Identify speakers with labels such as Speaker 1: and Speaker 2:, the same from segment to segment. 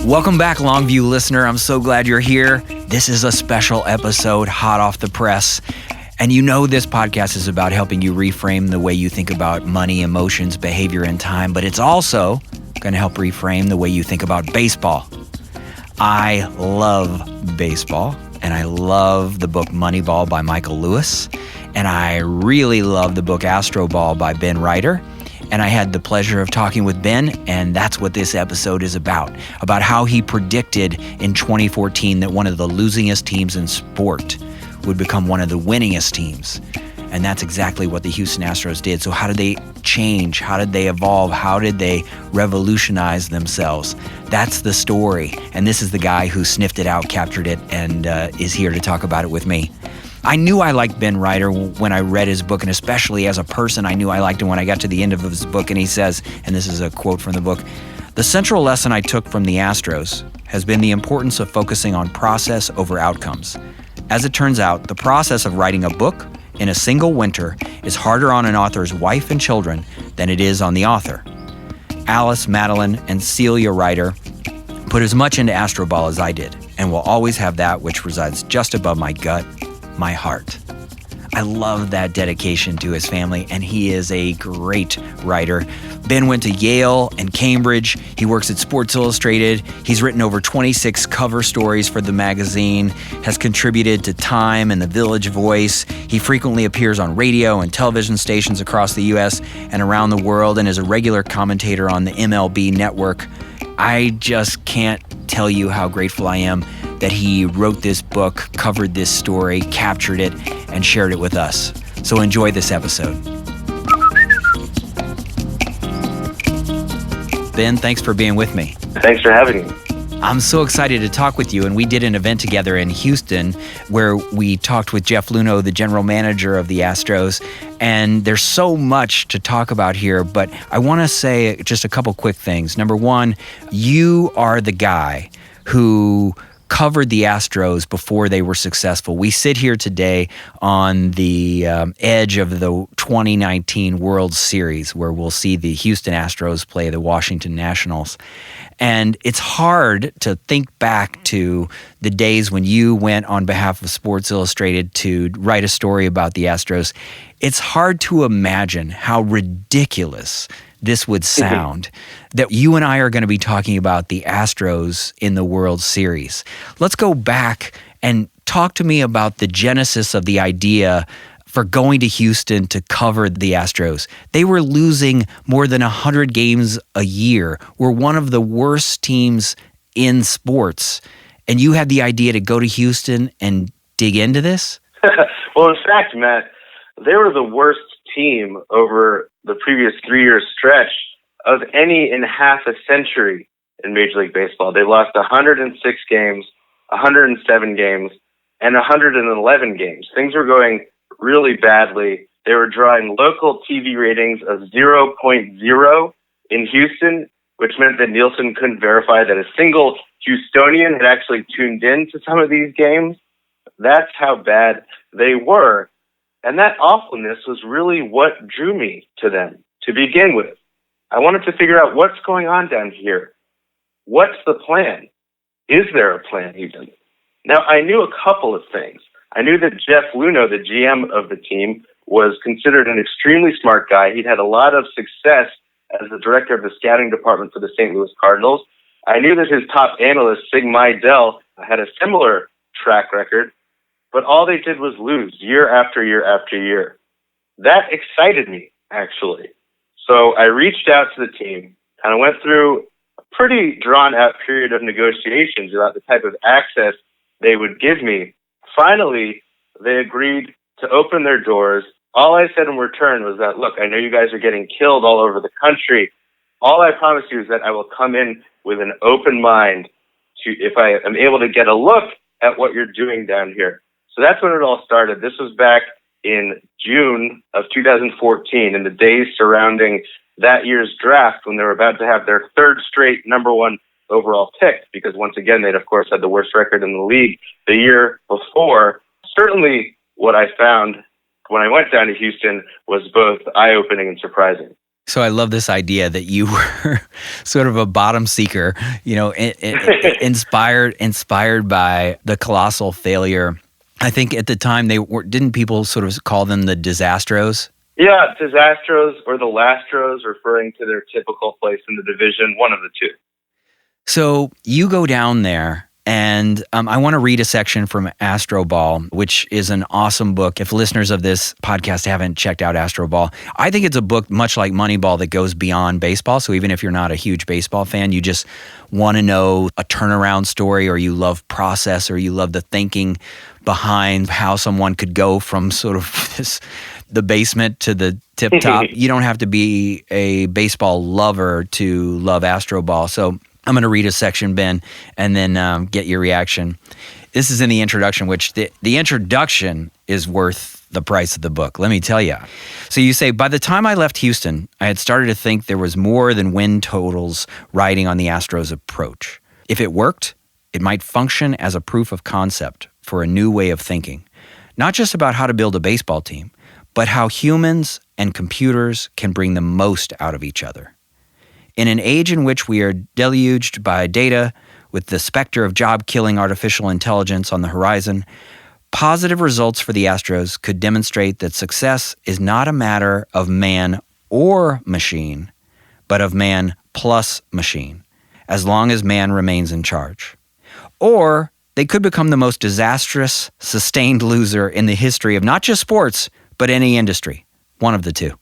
Speaker 1: Welcome back, Longview listener. I'm so glad you're here. This is a special episode, hot off the press. And you know this podcast is about helping you reframe the way you think about money, emotions, behavior, and time, but it's also going to help reframe the way you think about baseball. I love baseball, and I love the book Moneyball by Michael Lewis, and I really love the book Astroball by Ben Reiter. And I had the pleasure of talking with Ben, and that's what this episode is about how he predicted in 2014 that one of the losingest teams in sport would become one of the winningest teams. And that's exactly what the Houston Astros did. So how did they change? How did they evolve? How did they revolutionize themselves? That's the story. And this is the guy who sniffed it out, captured it, and is here to talk about it with me. I knew I liked Ben Reiter when I read his book, and especially as a person, I knew I liked him when I got to the end of his book, and he says, and this is a quote from the book, "The central lesson I took from the Astros has been the importance of focusing on process over outcomes. As it turns out, the process of writing a book in a single winter is harder on an author's wife and children than it is on the author. Alice, Madeline, and Celia Reiter put as much into Astroball as I did, and will always have that which resides just above my gut, my heart." I love that dedication to his family, and he is a great writer. Ben went to Yale and Cambridge. He works at Sports Illustrated. He's written over 26 cover stories for the magazine, has contributed to Time and The Village Voice. He frequently appears on radio and television stations across the U.S. and around the world, and is a regular commentator on the MLB network. I just can't tell you how grateful I am that he wrote this book, covered this story, captured it, and shared it with us. So enjoy this episode. Ben, thanks for being with me.
Speaker 2: Thanks for having me.
Speaker 1: I'm so excited to talk with you, and we did an event together in Houston where we talked with Jeff Luhnow, the general manager of the Astros, and there's so much to talk about here, but I want to say just a couple quick things. Number one, you are the guy who covered the Astros before they were successful. We sit here today on the edge of the 2019 World Series, where we'll see the Houston Astros play the Washington Nationals. And it's hard to think back to the days when you went on behalf of Sports Illustrated to write a story about the Astros. It's hard to imagine how ridiculous this would sound that you and I are going to be talking about the Astros in the World Series. Let's go back and talk to me about the genesis of the idea for going to Houston to cover the Astros. They were losing more than 100 games a year. We're one of the worst teams in sports. And you had the idea to go to Houston and dig into this?
Speaker 2: Well, in fact, Matt, they were the worst team over the previous 3-year stretch of any in half a century in Major League Baseball. They lost 106 games, 107 games, and 111 games. Things were going really badly. They were drawing local TV ratings of 0.0 in Houston, which meant that Nielsen couldn't verify that a single Houstonian had actually tuned in to some of these games. That's how bad they were. And that awfulness was really what drew me to them to begin with. I wanted to figure out what's going on down here. What's the plan? Is there a plan even? Now, I knew a couple of things. I knew that Jeff Luhnow, the GM of the team, was considered an extremely smart guy. He'd had a lot of success as the director of the scouting department for the St. Louis Cardinals. I knew that his top analyst, Sig Mejdal, had a similar track record, but all they did was lose year after year after year. That excited me, actually. So I reached out to the team, and I went through a pretty drawn-out period of negotiations about the type of access they would give me. Finally, they agreed to open their doors. All I said in return was that, look, I know you guys are getting killed all over the country. All I promise you is that I will come in with an open mind to, if I am able to get a look at what you're doing down here. So that's when it all started. This was back in June of 2014, in the days surrounding that year's draft, when they were about to have their third straight number one overall pick, because once again, they'd of course had the worst record in the league the year before. Certainly what I found when I went down to Houston was both eye-opening and surprising.
Speaker 1: So I love this idea that you were sort of a bottom seeker, inspired by the colossal failure. I think at the time didn't people sort of call them the Disastros?
Speaker 2: Yeah, Disastros or the Lastros, referring to their typical place in the division, one of the two.
Speaker 1: So you go down there, and I want to read a section from Astroball, which is an awesome book. If listeners of this podcast haven't checked out Astroball, I think it's a book much like Moneyball that goes beyond baseball. So even if you're not a huge baseball fan, you just want to know a turnaround story, or you love process, or you love the thinking behind how someone could go from sort of the basement to the tip top. You don't have to be a baseball lover to love Astroball. So I'm going to read a section, Ben, and then get your reaction. This is in the introduction, which the introduction is worth the price of the book, let me tell you. So you say, by the time I left Houston, I had started to think there was more than win totals riding on the Astros approach. If it worked, it might function as a proof of concept for a new way of thinking, not just about how to build a baseball team, but how humans and computers can bring the most out of each other. In an age in which we are deluged by data, with the specter of job-killing artificial intelligence on the horizon, positive results for the Astros could demonstrate that success is not a matter of man or machine, but of man plus machine, as long as man remains in charge. Or they could become the most disastrous, sustained loser in the history of not just sports, but any industry. One of the two.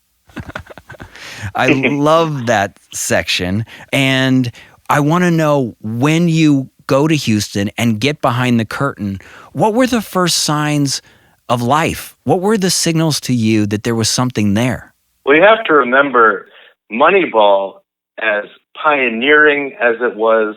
Speaker 1: I love that section. And I want to know, when you go to Houston and get behind the curtain, what were the first signs of life? What were the signals to you that there was something there?
Speaker 2: Well, you have to remember, Moneyball, as pioneering as it was,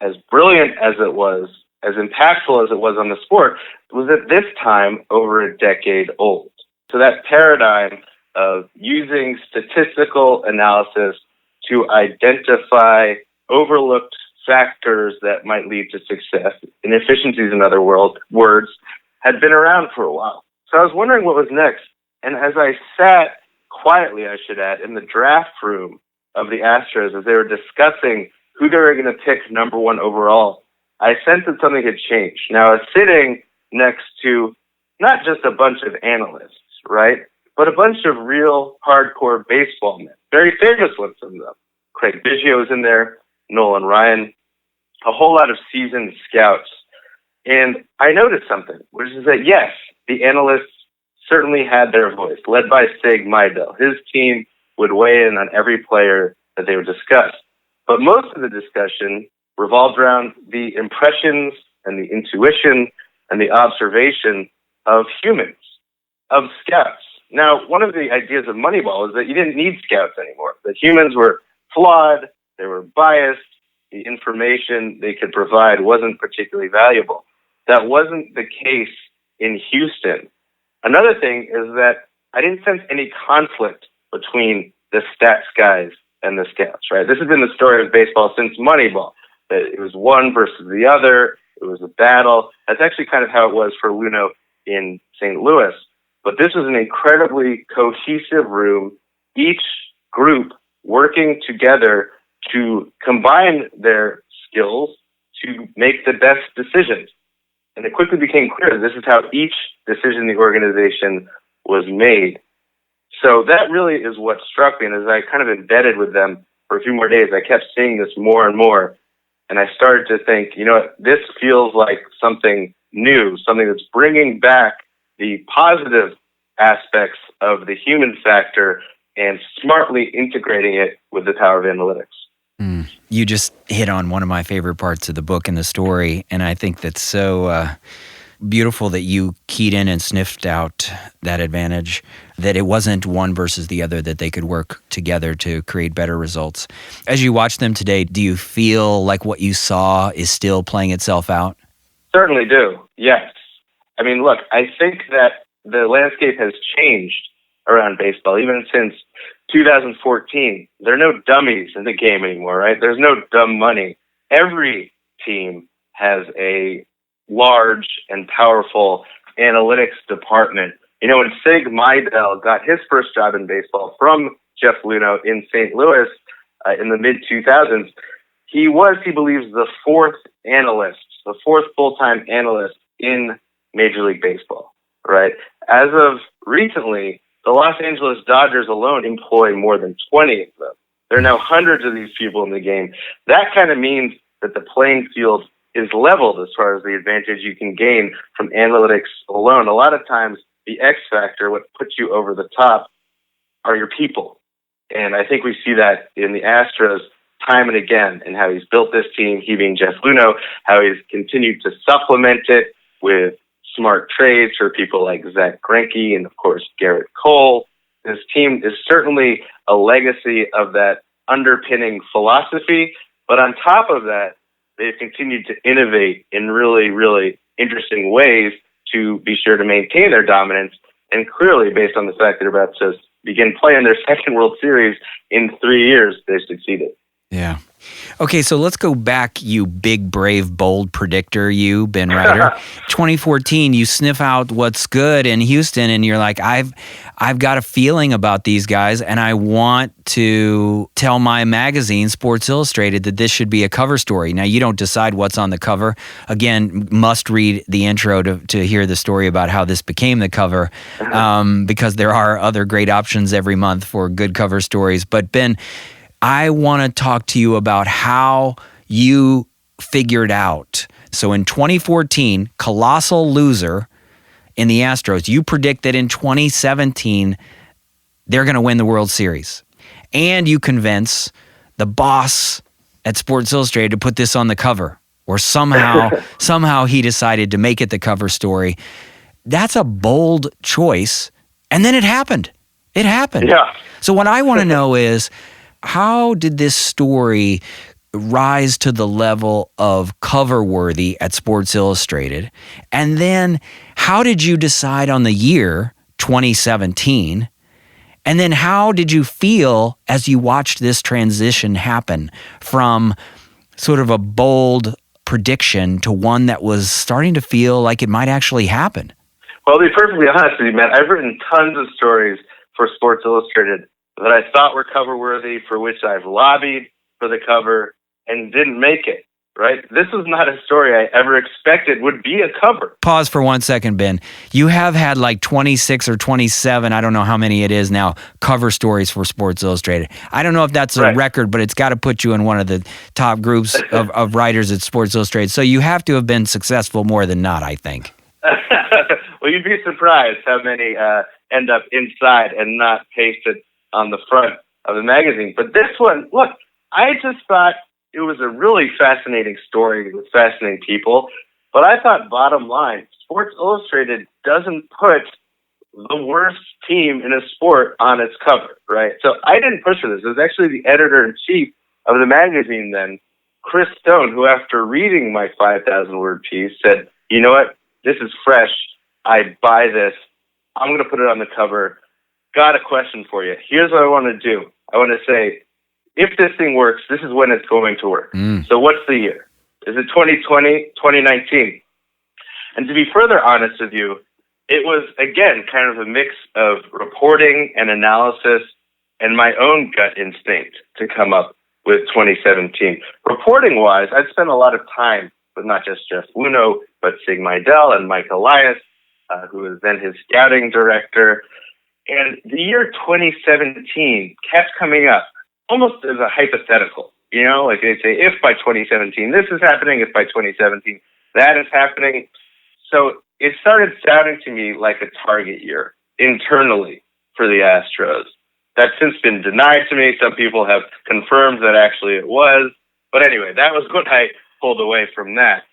Speaker 2: as brilliant as it was, as impactful as it was on the sport, was at this time over a decade old. So that paradigm of using statistical analysis to identify overlooked factors that might lead to success, inefficiencies in other words, had been around for a while. So I was wondering what was next. And as I sat quietly, I should add, in the draft room of the Astros as they were discussing who they were going to pick number one overall, I sensed that something had changed. Now, I was sitting next to not just a bunch of analysts, right, but a bunch of real hardcore baseball men, very famous ones of them. Craig Biggio was in there, Nolan Ryan, a whole lot of seasoned scouts. And I noticed something, which is that, yes, the analysts certainly had their voice, led by Sig Mejdal. His team would weigh in on every player that they would discuss. But most of the discussion revolved around the impressions and the intuition and the observation of humans, of scouts. Now, one of the ideas of Moneyball is that you didn't need scouts anymore, that humans were flawed, they were biased, the information they could provide wasn't particularly valuable. That wasn't the case in Houston. Another thing is that I didn't sense any conflict between the stats guys and the scouts, right? This has been the story of baseball since Moneyball, that it was one versus the other, it was a battle. That's actually kind of how it was for Luhnow in St. Louis. But this was an incredibly cohesive room, each group working together to combine their skills to make the best decisions. And it quickly became clear that this is how each decision in the organization was made. So that really is what struck me. And as I kind of embedded with them for a few more days, I kept seeing this more and more. And I started to think, this feels like something new, something that's bringing back the positive aspects of the human factor and smartly integrating it with the power of analytics.
Speaker 1: You just hit on one of my favorite parts of the book and the story, and I think that's so beautiful that you keyed in and sniffed out that advantage, that it wasn't one versus the other, that they could work together to create better results. As you watch them today, do you feel like what you saw is still playing itself out?
Speaker 2: Certainly do, yes. I mean, look, I think that the landscape has changed around baseball, even since 2014. There are no dummies in the game anymore, right? There's no dumb money. Every team has a large and powerful analytics department. When Sig Mejdal got his first job in baseball from Jeff Luhnow in St. Louis in the mid-2000s. He believes, the fourth full-time analyst in Major League Baseball, right? As of recently, the Los Angeles Dodgers alone employ more than 20 of them. There are now hundreds of these people in the game. That kind of means that the playing field is leveled as far as the advantage you can gain from analytics alone. A lot of times, the X factor, what puts you over the top, are your people. And I think we see that in the Astros time and again, and how he's built this team, he being Jeff Luhnow, how he's continued to supplement it with smart trades for people like Zach Greinke and, of course, Garrett Cole. This team is certainly a legacy of that underpinning philosophy. But on top of that, they've continued to innovate in really, really interesting ways to be sure to maintain their dominance. And clearly, based on the fact that they're about to begin playing their second World Series in 3 years, they've succeeded.
Speaker 1: Yeah. Okay, so let's go back, you big, brave, bold predictor, you, Ben Reiter. 2014, you sniff out what's good in Houston, and you're like, I've got a feeling about these guys, and I want to tell my magazine, Sports Illustrated, that this should be a cover story. Now, you don't decide what's on the cover. Again, must read the intro to hear the story about how this became the cover, because there are other great options every month for good cover stories. But Ben, I want to talk to you about how you figured out. So in 2014, colossal loser in the Astros, you predict that in 2017, they're going to win the World Series. And you convince the boss at Sports Illustrated to put this on the cover. Or somehow he decided to make it the cover story. That's a bold choice. And then it happened. It happened.
Speaker 2: Yeah.
Speaker 1: So what I want to know is, how did this story rise to the level of cover worthy at Sports Illustrated? And then how did you decide on the year 2017? And then how did you feel as you watched this transition happen from sort of a bold prediction to one that was starting to feel like it might actually happen?
Speaker 2: Well, to be perfectly honest with you, Matt, I've written tons of stories for Sports Illustrated that I thought were cover worthy, for which I've lobbied for the cover and didn't make it, right? This was not a story I ever expected would be a cover.
Speaker 1: Pause for 1 second, Ben. You have had like 26 or 27, I don't know how many it is now, cover stories for Sports Illustrated. I don't know if that's a record, but it's got to put you in one of the top groups of writers at Sports Illustrated. So you have to have been successful more than not, I think.
Speaker 2: Well, you'd be surprised how many end up inside and not pasted on the front of the magazine. But this one, look, I just thought it was a really fascinating story with fascinating people. But I thought, bottom line, Sports Illustrated doesn't put the worst team in a sport on its cover, right? So I didn't push for this. It was actually the editor-in-chief of the magazine then, Chris Stone, who after reading my 5,000-word piece said, you know what, this is fresh. I buy this. I'm going to put it on the cover. Got a question for you. Here's what I want to do. I want to say, if this thing works, this is when it's going to work. So what's the year? Is it 2020, 2019? And to be further honest with you, it was, again, kind of a mix of reporting and analysis and my own gut instinct to come up with 2017. Reporting-wise, I'd spent a lot of time with not just Jeff Luhnow, but Sig Mejdal and Mike Elias, who was then his scouting director. And the year 2017 kept coming up almost as a hypothetical. You know, like they'd say, if by 2017 this is happening, if by 2017 that is happening. So it started sounding to me like a target year internally for the Astros. That's since been denied to me. Some people have confirmed that actually it was. But anyway, that was what I pulled away from that.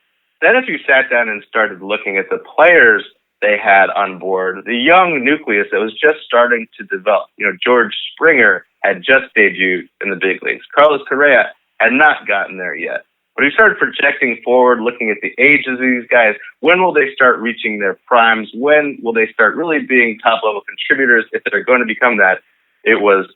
Speaker 2: Then if you sat down and started looking at the players they had on board, the young nucleus that was just starting to develop. You know, George Springer had just debuted in the big leagues. Carlos Correa had not gotten there yet. But we started projecting forward, looking at the ages of these guys. When will they start reaching their primes? When will they start really being top-level contributors if they're going to become that? It was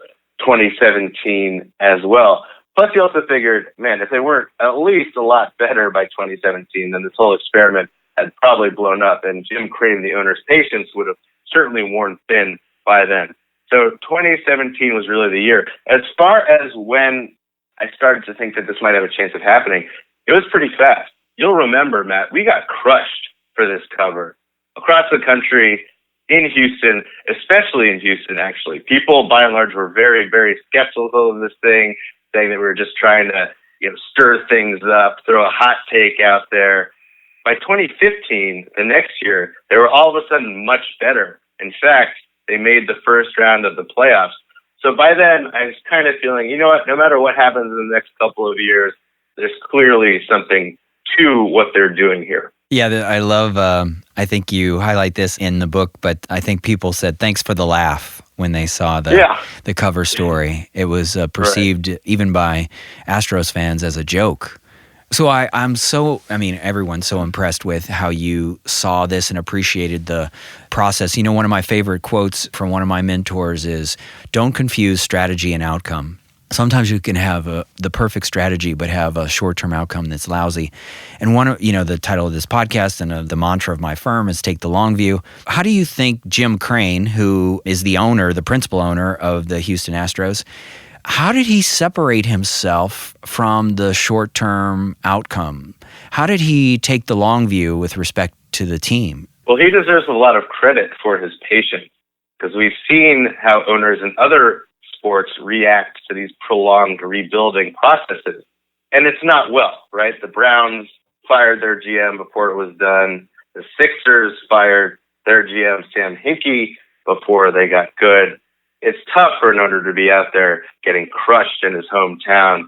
Speaker 2: 2017 as well. Plus, you also figured, man, if they weren't at least a lot better by 2017, then this whole experiment had probably blown up, and Jim Crane, the owner's patience, would have certainly worn thin by then. So 2017 was really the year. As far as when I started to think that this might have a chance of happening, it was pretty fast. You'll remember, Matt, we got crushed for this cover across the country, in Houston, especially in Houston, actually. People, by and large, were very, very skeptical of this thing, saying that we were just trying to stir things up, throw a hot take out there. By 2015, the next year, they were all of a sudden much better. In fact, they made the first round of the playoffs. So by then, I was kind of feeling, you know what, no matter what happens in the next couple of years, there's clearly something to what they're doing here.
Speaker 1: Yeah, I love, I think you highlight this in the book, but I think people said thanks for the laugh when they saw the cover story. It was perceived even by Astros fans as a joke. So everyone's so impressed with how you saw this and appreciated the process. One of my favorite quotes from one of my mentors is, don't confuse strategy and outcome. Sometimes you can have the perfect strategy, but have a short-term outcome that's lousy. And the title of this podcast and the mantra of my firm is take the long view. How do you think Jim Crane, who is the principal owner of the Houston Astros, how did he separate himself from the short-term outcome? How did he take the long view with respect to the team?
Speaker 2: Well, he deserves a lot of credit for his patience, because we've seen how owners in other sports react to these prolonged rebuilding processes. And it's not well, right? The Browns fired their GM before it was done. The Sixers fired their GM, Sam Hinkie, before they got good. It's tough for an owner to be out there getting crushed in his hometown,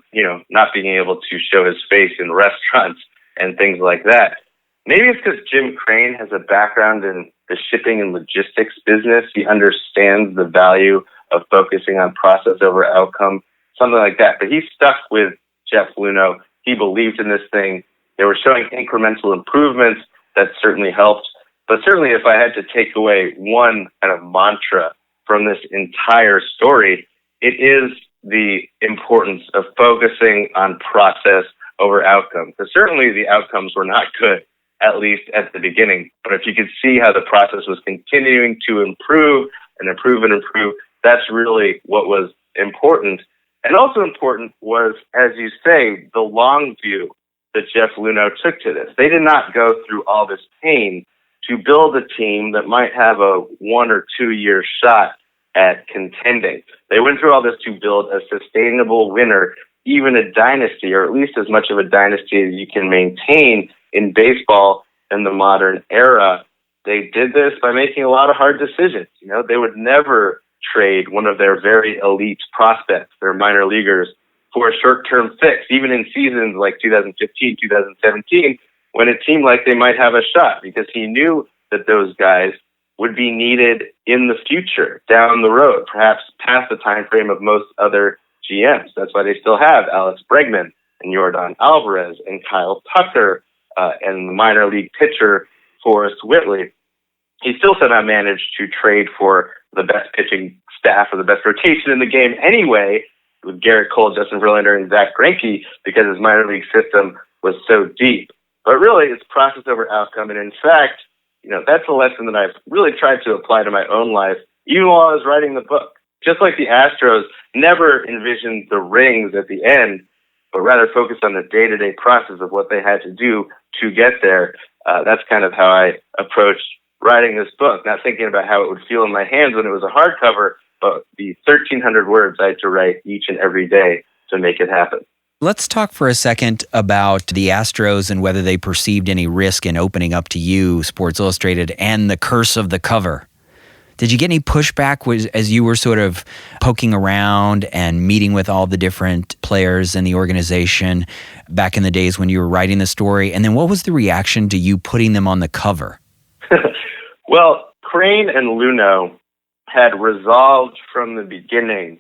Speaker 2: not being able to show his face in restaurants and things like that. Maybe it's because Jim Crane has a background in the shipping and logistics business. He understands the value of focusing on process over outcome, something like that. But he stuck with Jeff Luhnow. He believed in this thing. They were showing incremental improvements. That certainly helped. But certainly if I had to take away one kind of mantra from this entire story, it is the importance of focusing on process over outcome. Because certainly the outcomes were not good, at least at the beginning. But if you could see how the process was continuing to improve and improve and improve, that's really what was important. And also important was, as you say, the long view that Jeff Luhnow took to this. They did not go through all this pain to build a team that might have a 1 or 2 year shot at contending. They went through all this to build a sustainable winner, even a dynasty, or at least as much of a dynasty as you can maintain in baseball in the modern era. They did this by making a lot of hard decisions. They would never trade one of their very elite prospects, their minor leaguers, for a short-term fix, even in seasons like 2015, 2017, when it seemed like they might have a shot, because he knew that those guys would be needed in the future, down the road, perhaps past the time frame of most other GMs. That's why they still have Alex Bregman and Yordan Alvarez and Kyle Tucker and the minor league pitcher Forrest Whitley. He still somehow managed to trade for the best pitching staff or the best rotation in the game anyway, with Garrett Cole, Justin Verlander, and Zach Greinke, because his minor league system was so deep. But really, it's process over outcome. And in fact, that's a lesson that I've really tried to apply to my own life, even while I was writing the book. Just like the Astros never envisioned the rings at the end, but rather focused on the day-to-day process of what they had to do to get there. That's kind of how I approached writing this book, not thinking about how it would feel in my hands when it was a hardcover, but the 1,300 words I had to write each and every day to make it happen.
Speaker 1: Let's talk for a second about the Astros and whether they perceived any risk in opening up to you, Sports Illustrated, and the curse of the cover. Did you get any pushback as you were sort of poking around and meeting with all the different players in the organization back in the days when you were writing the story? And then what was the reaction to you putting them on the cover?
Speaker 2: Well, Crane and Luhnow had resolved from the beginning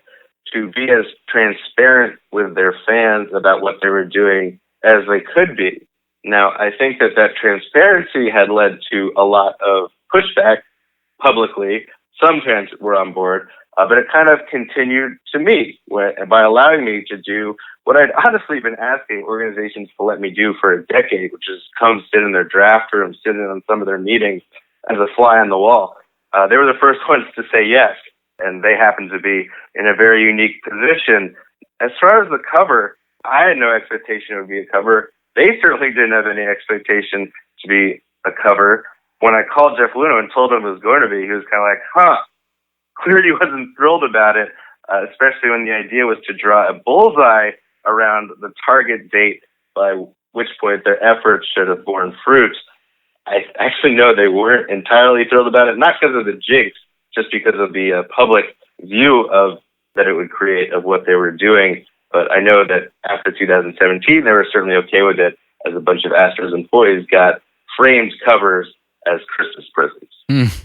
Speaker 2: to be as transparent with their fans about what they were doing as they could be. Now, I think that transparency had led to a lot of pushback publicly. Some fans were on board, but it kind of continued to me by allowing me to do what I'd honestly been asking organizations to let me do for a decade, which is come sit in their draft room, sit in on some of their meetings as a fly on the wall. They were the first ones to say yes. and they happen to be in a very unique position. As far as the cover, I had no expectation it would be a cover. They certainly didn't have any expectation to be a cover. When I called Jeff Luhnow and told him it was going to be, he was kind of like, clearly wasn't thrilled about it, especially when the idea was to draw a bullseye around the target date, by which point their efforts should have borne fruit. I actually know they weren't entirely thrilled about it, not because of the jinx, just because of the public view of that it would create of what they were doing. But I know that after 2017, they were certainly okay with it, as a bunch of Astros employees got framed covers as Christmas presents.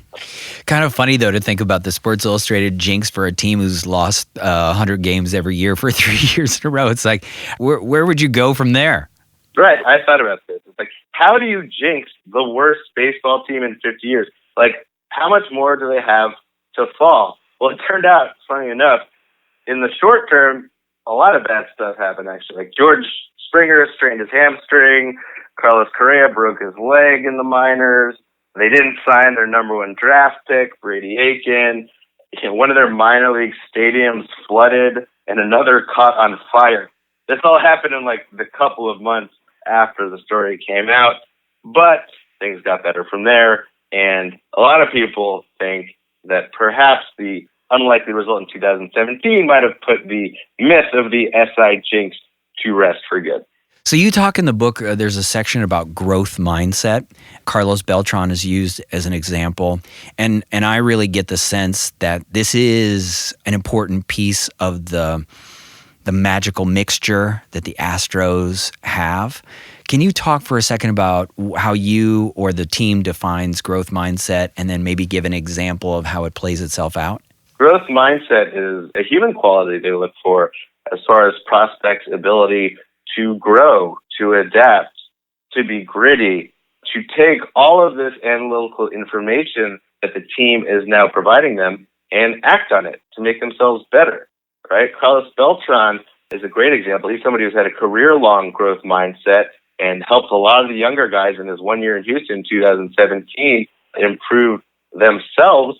Speaker 1: Kind of funny, though, to think about the Sports Illustrated jinx for a team who's lost 100 games every year for 3 years in a row. It's like, where would you go from there?
Speaker 2: Right. I thought about this. It's like, how do you jinx the worst baseball team in 50 years? Like, how much more do they have to fall? Well, it turned out, funny enough, in the short term, a lot of bad stuff happened, actually. Like, George Springer strained his hamstring. Carlos Correa broke his leg in the minors. They didn't sign their number one draft pick, Brady Aiken. One of their minor league stadiums flooded, and another caught on fire. This all happened in like the couple of months after the story came out, but things got better from there. And a lot of people think that perhaps the unlikely result in 2017 might have put the myth of the SI jinx to rest for good.
Speaker 1: So you talk in the book, there's a section about growth mindset. Carlos Beltran is used as an example. And I really get the sense that this is an important piece of the magical mixture that the Astros have. Can you talk for a second about how you or the team defines growth mindset, and then maybe give an example of how it plays itself out?
Speaker 2: Growth mindset is a human quality they look for as far as prospects' ability to grow, to adapt, to be gritty, to take all of this analytical information that the team is now providing them and act on it to make themselves better, right? Carlos Beltran is a great example. He's somebody who's had a career-long growth mindset and helped a lot of the younger guys in his 1 year in Houston in 2017 improve themselves.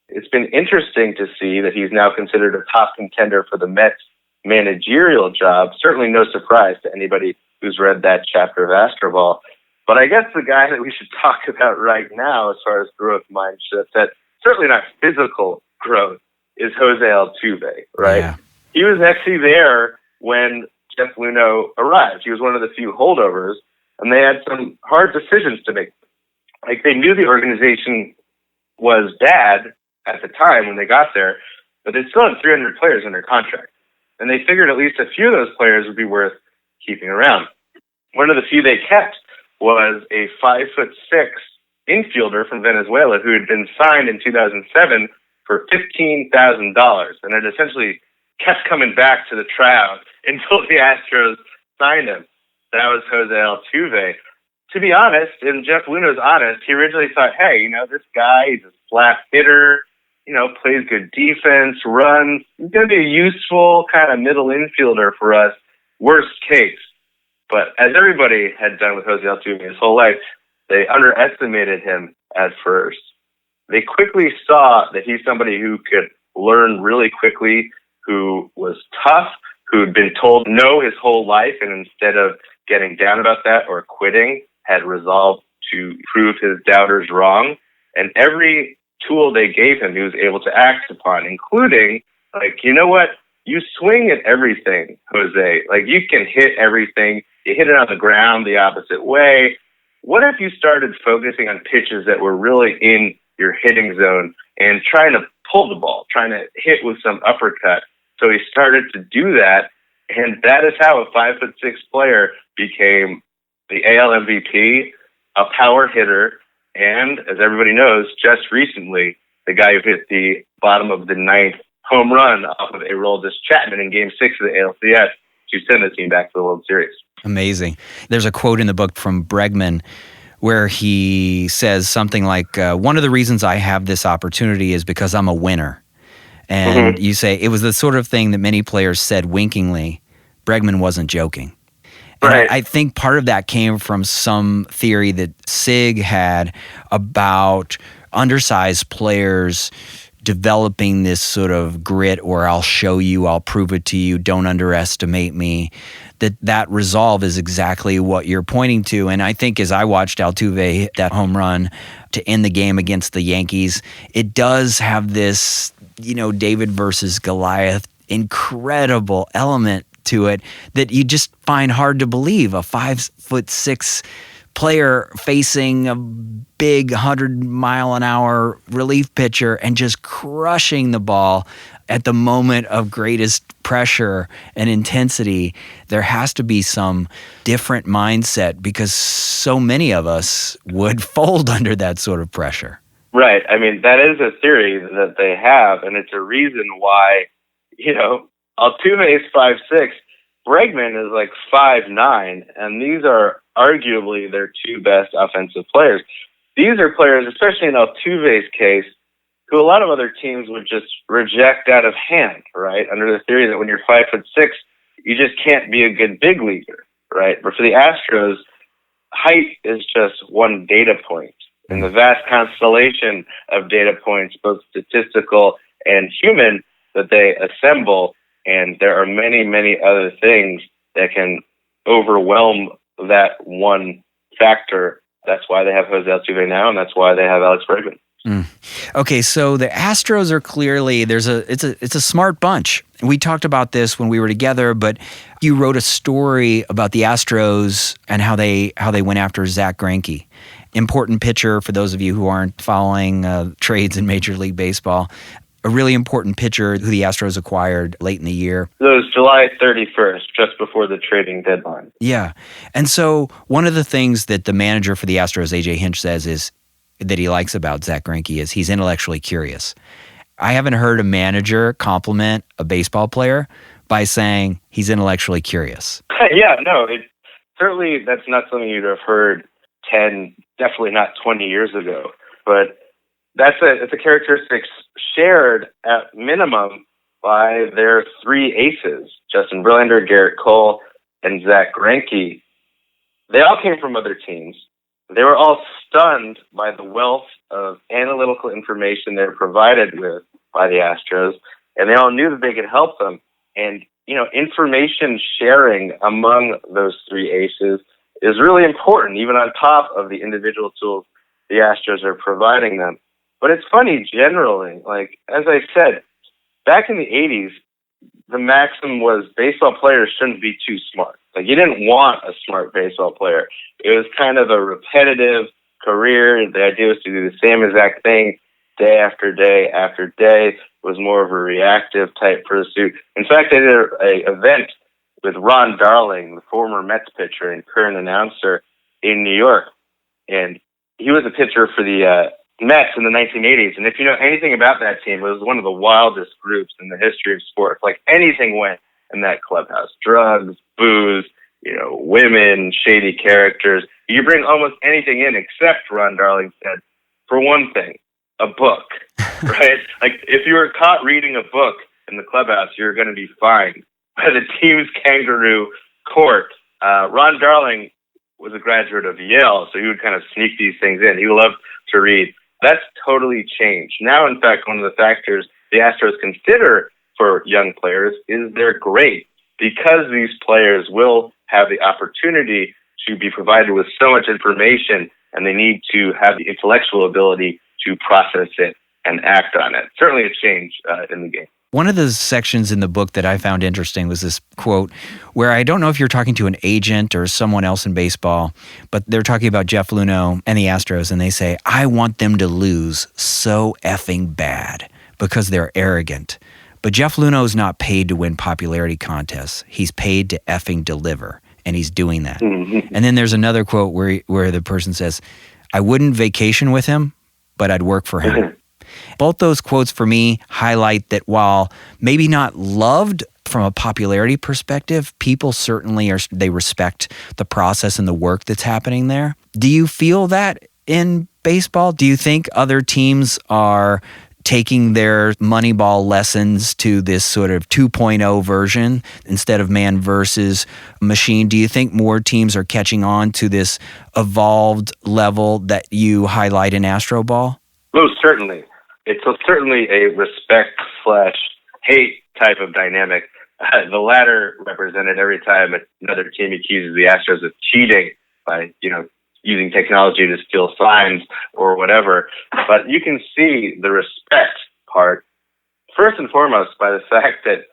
Speaker 2: It's been interesting to see that he's now considered a top contender for the Mets managerial job. Certainly no surprise to anybody who's read that chapter of Astroball. But I guess the guy that we should talk about right now as far as growth mindset, that certainly not physical growth, is Jose Altuve, right?
Speaker 1: Yeah.
Speaker 2: He was actually there when Jeff Luhnow arrived. He was one of the few holdovers, and they had some hard decisions to make. Like, they knew the organization was bad at the time when they got there, but they still had 300 players under contract. And they figured at least a few of those players would be worth keeping around. One of the few they kept was a 5'6" infielder from Venezuela who had been signed in 2007 for $15,000, and it essentially kept coming back to the tryout until the Astros signed him. That was Jose Altuve. To be honest, and Jeff Luhnow's honest, he originally thought, hey, this guy, he's a flat hitter, plays good defense, runs. He's going to be a useful kind of middle infielder for us, worst case. But as everybody had done with Jose Altuve his whole life, they underestimated him at first. They quickly saw that he's somebody who could learn really quickly, who was tough, who had been told no his whole life, and instead of getting down about that or quitting, had resolved to prove his doubters wrong. And every tool they gave him, he was able to act upon, including, you know what? You swing at everything, Jose. You can hit everything. You hit it on the ground the opposite way. What if you started focusing on pitches that were really in your hitting zone and trying to pull the ball, trying to hit with some uppercut? So he started to do that, and that is how a 5'6" player became the AL MVP, a power hitter, and, as everybody knows, just recently, the guy who hit the bottom of the ninth home run off of Aroldis Chapman in Game 6 of the ALCS to send the team back to the World Series. Amazing.
Speaker 1: There's a quote in the book from Bregman where he says something like, one of the reasons I have this opportunity is because I'm a winner. And you say, it was the sort of thing that many players said winkingly. Bregman wasn't joking. Right. I think part of that came from some theory that Sig had about undersized players developing this sort of grit, or I'll show you, I'll prove it to you, don't underestimate me, that resolve is exactly what you're pointing to. And I think as I watched Altuve hit that home run to end the game against the Yankees, it does have this, David versus Goliath incredible element to it that you just find hard to believe. A 5'6" player facing a big 100-mile-an-hour relief pitcher and just crushing the ball at the moment of greatest pressure and intensity. There has to be some different mindset because so many of us would fold under that sort of pressure.
Speaker 2: Right. I mean, that is a theory that they have, and it's a reason why, Altuve is 5'6", Bregman is like 5'9", and these are arguably their two best offensive players. These are players, especially in Altuve's case, who a lot of other teams would just reject out of hand, right? Under the theory that when you're 5'6", you just can't be a good big leaguer, right? But for the Astros, height is just one data point in the vast constellation of data points, both statistical and human, that they assemble. And there are many, many other things that can overwhelm that one factor. That's why they have Jose Altuve now, and that's why they have Alex Bregman.
Speaker 1: Okay, so the Astros are clearly it's a smart bunch. We talked about this when we were together, but you wrote a story about the Astros and how they went after Zach Greinke. Important pitcher for those of you who aren't following trades in Major League Baseball. A really important pitcher who the Astros acquired late in the year.
Speaker 2: It was July 31st, just before the trading deadline.
Speaker 1: Yeah. And so one of the things that the manager for the Astros, AJ Hinch, says is that he likes about Zach Greinke is he's intellectually curious. I haven't heard a manager compliment a baseball player by saying he's intellectually curious.
Speaker 2: Yeah, no, certainly that's not something you'd have heard 10, definitely not 20 years ago. But it's a characteristic shared at minimum by their three aces, Justin Verlander, Garrett Cole, and Zach Greinke. They all came from other teams. They were all stunned by the wealth of analytical information they were provided with by the Astros, and they all knew that they could help them. And, information sharing among those three aces is really important, even on top of the individual tools the Astros are providing them. But it's funny, generally, like, as I said, back in the 80s, the maxim was baseball players shouldn't be too smart. Like, you didn't want a smart baseball player. It was kind of a repetitive career. The idea was to do the same exact thing day after day after day. It was more of a reactive type pursuit. In fact, they did an event with Ron Darling, the former Mets pitcher and current announcer, in New York. And he was a pitcher for the Mets in the 1980s, and if you know anything about that team, it was one of the wildest groups in the history of sports. Like, anything went in that clubhouse. Drugs, booze, women, shady characters. You bring almost anything in except, Ron Darling said, for one thing, a book, right? Like, if you were caught reading a book in the clubhouse, you're going to be fined by the team's kangaroo court. Ron Darling was a graduate of Yale, so he would kind of sneak these things in. He loved to read. That's totally changed. Now, in fact, one of the factors the Astros consider for young players is their grade, because these players will have the opportunity to be provided with so much information, and they need to have the intellectual ability to process it and act on it. Certainly a change in the game.
Speaker 1: One of the sections in the book that I found interesting was this quote where I don't know if you're talking to an agent or someone else in baseball, but they're talking about Jeff Luhnow and the Astros, and they say, I want them to lose so effing bad because they're arrogant. But Jeff Luhnow's not paid to win popularity contests. He's paid to effing deliver, and he's doing that. Mm-hmm. And then there's another quote where the person says, I wouldn't vacation with him, but I'd work for him. Both those quotes for me highlight that while maybe not loved from a popularity perspective, people certainly they respect the process and the work that's happening there. Do you feel that in baseball? Do you think other teams are taking their Moneyball lessons to this sort of 2.0 version instead of man versus machine? Do you think more teams are catching on to this evolved level that you highlight in Astroball?
Speaker 2: Most certainly. it's certainly a respect/hate type of dynamic. The latter represented every time another team accuses the Astros of cheating by, using technology to steal signs or whatever. But you can see the respect part, first and foremost, by the fact that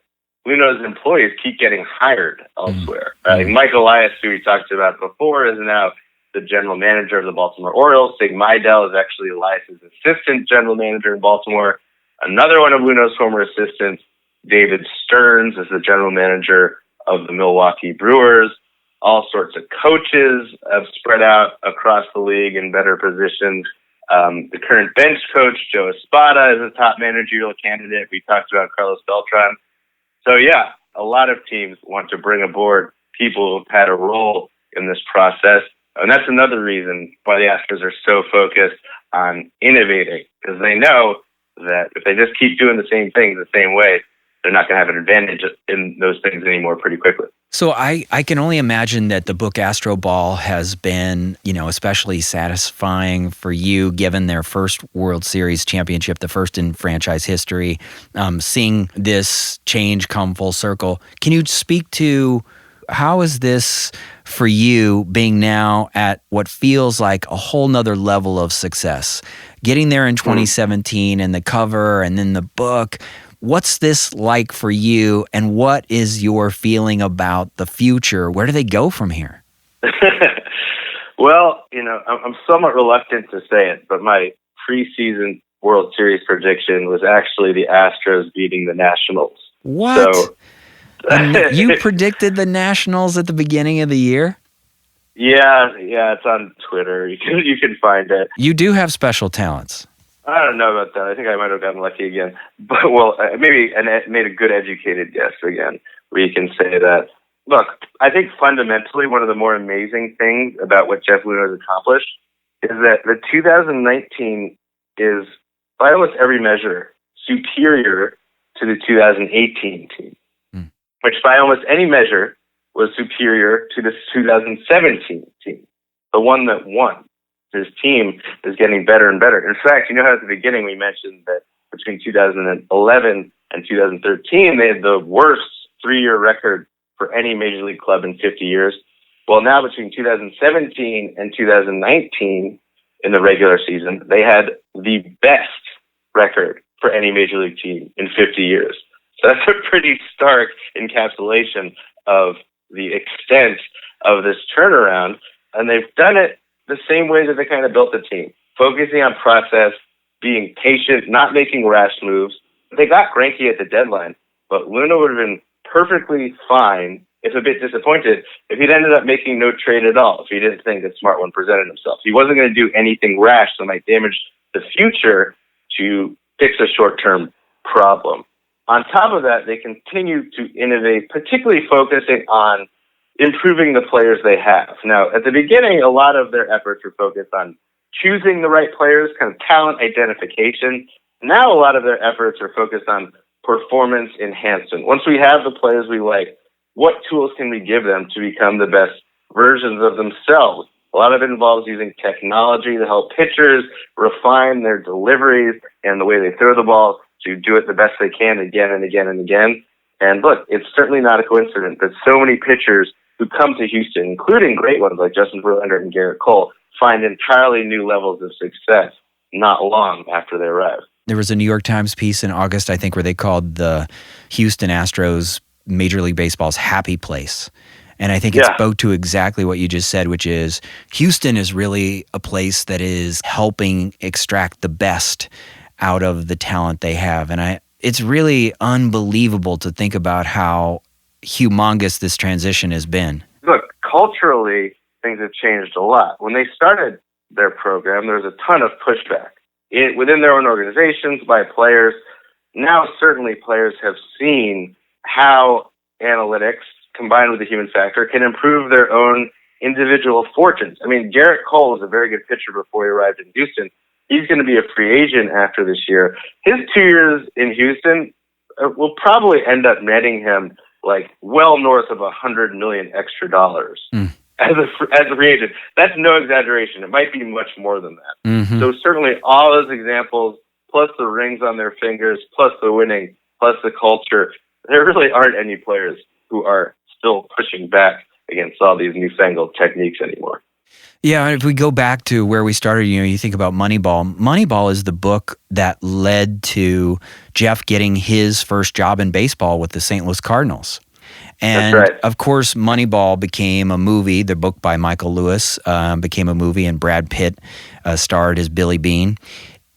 Speaker 2: Luhnow's employees keep getting hired elsewhere. Mike Elias, who we talked about before, is now the general manager of the Baltimore Orioles. Sig Mejdal is actually Elias's assistant general manager in Baltimore. Another one of Luhnow's former assistants, David Stearns, is the general manager of the Milwaukee Brewers. All sorts of coaches have spread out across the league in better positions. The current bench coach, Joe Espada, is a top managerial candidate. We talked about Carlos Beltran. So, yeah, a lot of teams want to bring aboard people who've had a role in this process. And that's another reason why the Astros are so focused on innovating, because they know that if they just keep doing the same things the same way, they're not going to have an advantage in those things anymore pretty quickly.
Speaker 1: So I can only imagine that the book Astroball has been, especially satisfying for you, given their first World Series championship, the first in franchise history, seeing this change come full circle. Can you speak to how is this for you, being now at what feels like a whole nother level of success? Getting there in 2017 and the cover and then the book. What's this like for you, and what is your feeling about the future? Where do they go from here?
Speaker 2: Well, I'm somewhat reluctant to say it, but my preseason World Series prediction was actually the Astros beating the Nationals.
Speaker 1: What? So, you predicted the Nationals at the beginning of the year?
Speaker 2: Yeah, it's on Twitter. You can find it.
Speaker 1: You do have special talents.
Speaker 2: I don't know about that. I think I might have gotten lucky again. But, maybe made a good educated guess again, where you can say that, look, I think fundamentally one of the more amazing things about what Jeff Luhnow has accomplished is that the 2019 is, by almost every measure, superior to the 2018 team, which by almost any measure was superior to the 2017 team, the one that won. His team is getting better and better. In fact, how at the beginning we mentioned that between 2011 and 2013, they had the worst 3-year record for any major league club in 50 years. Well, now between 2017 and 2019 in the regular season, they had the best record for any major league team in 50 years. So that's a pretty stark encapsulation of the extent of this turnaround. And they've done it the same way that they kind of built the team, focusing on process, being patient, not making rash moves. They got cranky at the deadline, but Luhnow would have been perfectly fine, if a bit disappointed, if he'd ended up making no trade at all, if he didn't think that smart one presented himself. He wasn't going to do anything rash that might damage the future to fix a short-term problem. On top of that, they continue to innovate, particularly focusing on improving the players they have. Now, at the beginning, a lot of their efforts were focused on choosing the right players, kind of talent identification. Now, a lot of their efforts are focused on performance enhancement. Once we have the players we like, what tools can we give them to become the best versions of themselves? A lot of it involves using technology to help pitchers refine their deliveries and the way they throw the ball to do it the best they can again and again and again. And look, it's certainly not a coincidence that so many pitchers who come to Houston, including great ones like Justin Verlander and Garrett Cole, find entirely new levels of success not long after they arrive.
Speaker 1: There was a New York Times piece in August, I think, where they called the Houston Astros Major League Baseball's happy place. And I think it spoke to exactly what you just said, which is Houston is really a place that is helping extract the best out of the talent they have. And it's really unbelievable to think about how humongous this transition has been.
Speaker 2: Look, culturally, things have changed a lot. When they started their program, there was a ton of pushback within their own organizations by players. Now, certainly players have seen how analytics combined with the human factor can improve their own individual fortunes. I mean, Garrett Cole was a very good pitcher before he arrived in Houston. He's going to be a free agent after this year. His 2 years in Houston will probably end up netting him like well north of $100 million extra dollars as a free agent. That's no exaggeration. It might be much more than that. So certainly all those examples plus the rings on their fingers, plus the winning, plus the culture, there really aren't any players who are still pushing back against all these newfangled techniques anymore.
Speaker 1: Yeah, if we go back to where we started, you think about Moneyball. Moneyball is the book that led to Jeff getting his first job in baseball with the St. Louis Cardinals. And
Speaker 2: that's right.
Speaker 1: Of course, Moneyball became a movie. The book by Michael Lewis became a movie, and Brad Pitt starred as Billy Bean.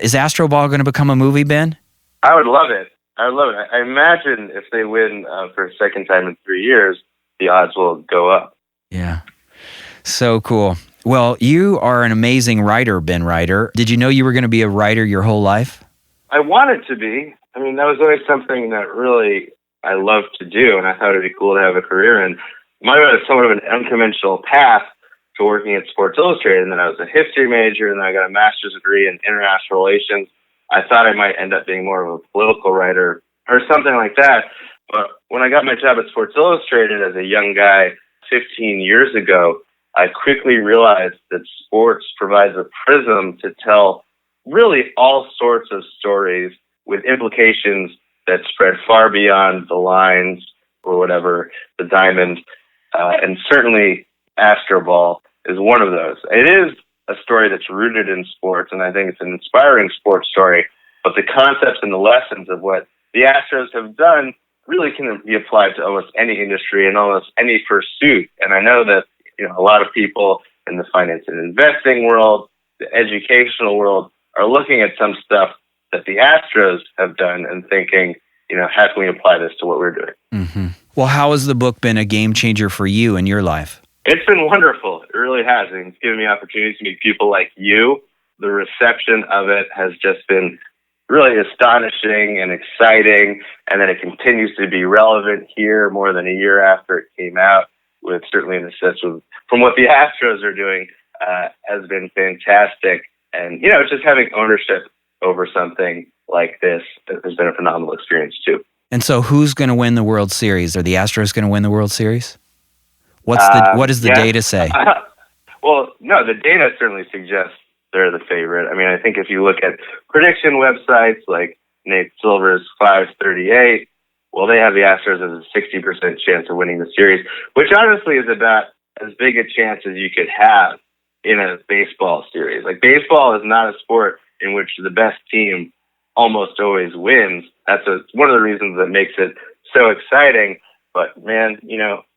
Speaker 1: Is Astroball going to become a movie, Ben?
Speaker 2: I would love it. I imagine if they win for a second time in 3 years, the odds will go up.
Speaker 1: Yeah. So cool. Well, you are an amazing writer, Ben Reiter. Did you know you were going to be a writer your whole life?
Speaker 2: I wanted to be. I mean, that was always something that really I loved to do, and I thought it'd be cool to have a career in. Mine was somewhat of an unconventional path to working at Sports Illustrated, and then I was a history major, and then I got a master's degree in international relations. I thought I might end up being more of a political writer or something like that. But when I got my job at Sports Illustrated as a young guy 15 years ago, I quickly realized that sports provides a prism to tell really all sorts of stories with implications that spread far beyond the lines or whatever, the diamond. And certainly Astroball is one of those. It is a story that's rooted in sports, and I think it's an inspiring sports story. But the concepts and the lessons of what the Astros have done really can be applied to almost any industry and almost any pursuit. And I know that a lot of people in the finance and investing world, the educational world, are looking at some stuff that the Astros have done and thinking, how can we apply this to what we're doing?
Speaker 1: Mm-hmm. Well, how has the book been a game changer for you in your life?
Speaker 2: It's been wonderful. It really has. And it's given me opportunities to meet people like you. The reception of it has just been really astonishing and exciting. And then it continues to be relevant here more than a year after it came out, with certainly an assist from what the Astros are doing has been fantastic. And, just having ownership over something like this has been a phenomenal experience too.
Speaker 1: And so who's going to win the World Series? Are the Astros going to win the World Series? What does the data say?
Speaker 2: Well, no, the data certainly suggests they're the favorite. I mean, I think if you look at prediction websites like Nate Silver's 538, well, they have the Astros as a 60% chance of winning the series, which honestly is about as big a chance as you could have in a baseball series. Like, baseball is not a sport in which the best team almost always wins. That's one of the reasons that makes it so exciting. But man,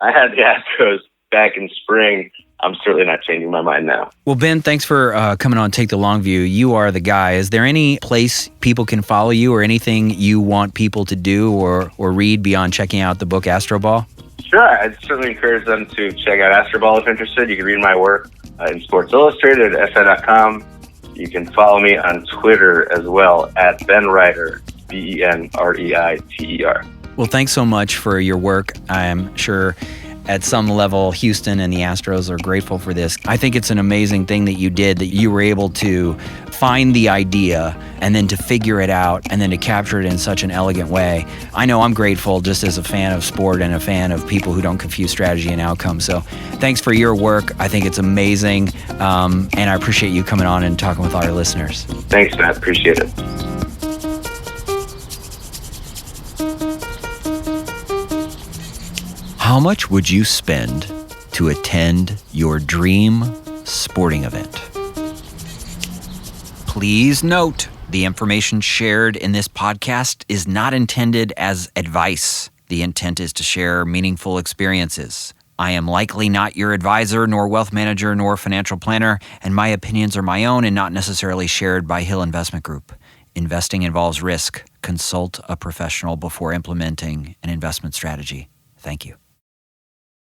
Speaker 2: I had the Astros back in spring. I'm certainly not changing my mind now.
Speaker 1: Well, Ben, thanks for coming on Take the Long View. You are the guy. Is there any place people can follow you or anything you want people to do or read beyond checking out the book Astroball?
Speaker 2: Sure. I'd certainly encourage them to check out Astroball if interested. You can read my work in Sports Illustrated at SI.com. You can follow me on Twitter as well at Ben Reiter, BenReiter. Well,
Speaker 1: thanks so much for your work. I'm sure at some level, Houston and the Astros are grateful for this. I think it's an amazing thing that you did, that you were able to find the idea and then to figure it out and then to capture it in such an elegant way. I know I'm grateful just as a fan of sport and a fan of people who don't confuse strategy and outcome. So thanks for your work. I think it's amazing. And I appreciate you coming on and talking with our listeners.
Speaker 2: Thanks, Matt. Appreciate it.
Speaker 1: How much would you spend to attend your dream sporting event? Please note, the information shared in this podcast is not intended as advice. The intent is to share meaningful experiences. I am likely not your advisor, nor wealth manager, nor financial planner, and my opinions are my own and not necessarily shared by Hill Investment Group. Investing involves risk. Consult a professional before implementing an investment strategy. Thank you.